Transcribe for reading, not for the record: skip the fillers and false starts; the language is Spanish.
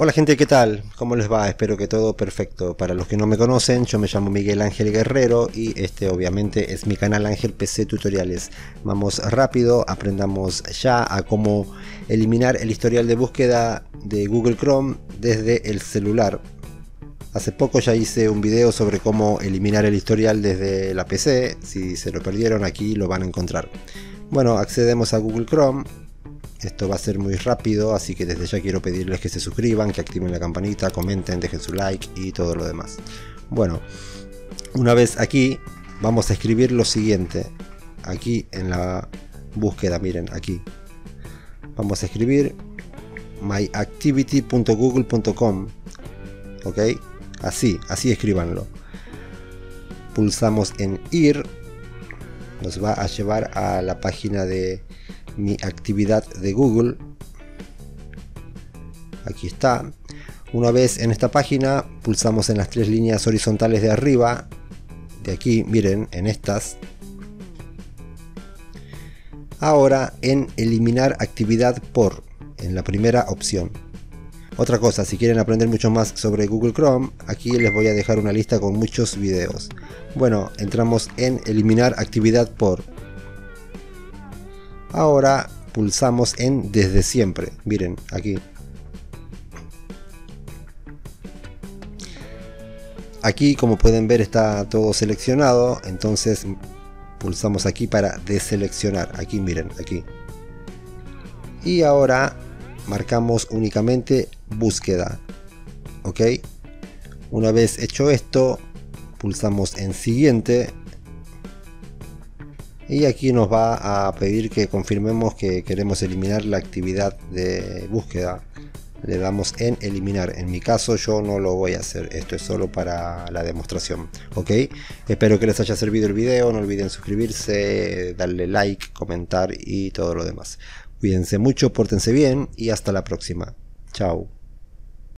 Hola gente, ¿qué tal? ¿Cómo les va? Espero que todo perfecto. Para los que no me conocen, yo me llamo Miguel Ángel Guerrero y este obviamente es mi canal Ángel PC Tutoriales. Vamos rápido, aprendamos ya a cómo eliminar el historial de búsqueda de Google Chrome desde el celular. Hace poco ya hice un video sobre cómo eliminar el historial desde la PC. Si se lo perdieron, aquí lo van a encontrar. Bueno, accedemos a Google Chrome. Esto va a ser muy rápido, así que desde ya quiero pedirles que se suscriban, que activen la campanita, comenten, dejen su like y todo lo demás. Bueno, una vez aquí, vamos a escribir lo siguiente. Aquí en la búsqueda, miren, aquí. Vamos a escribir myactivity.google.com. Ok, así escríbanlo. Pulsamos en ir. Nos va a llevar a la página de mi actividad de Google. Aquí está. Una vez en esta página, pulsamos en las tres líneas horizontales de arriba. De aquí, miren, en estas. Ahora en eliminar actividad por, en la primera opción. Otra cosa, si quieren aprender mucho más sobre Google Chrome, aquí les voy a dejar una lista con muchos videos. Bueno, entramos en eliminar actividad por. Ahora pulsamos en desde siempre. Miren, aquí. Aquí, como pueden ver, está todo seleccionado. Entonces pulsamos aquí para deseleccionar. Aquí, miren, aquí. Y ahora marcamos únicamente búsqueda. Ok. Una vez hecho esto, pulsamos en siguiente. Y aquí nos va a pedir que confirmemos que queremos eliminar la actividad de búsqueda. Le damos en eliminar. En mi caso yo no lo voy a hacer. Esto es solo para la demostración. Ok. Espero que les haya servido el video. No olviden suscribirse, darle like, comentar y todo lo demás. Cuídense mucho, pórtense bien y hasta la próxima. Chao.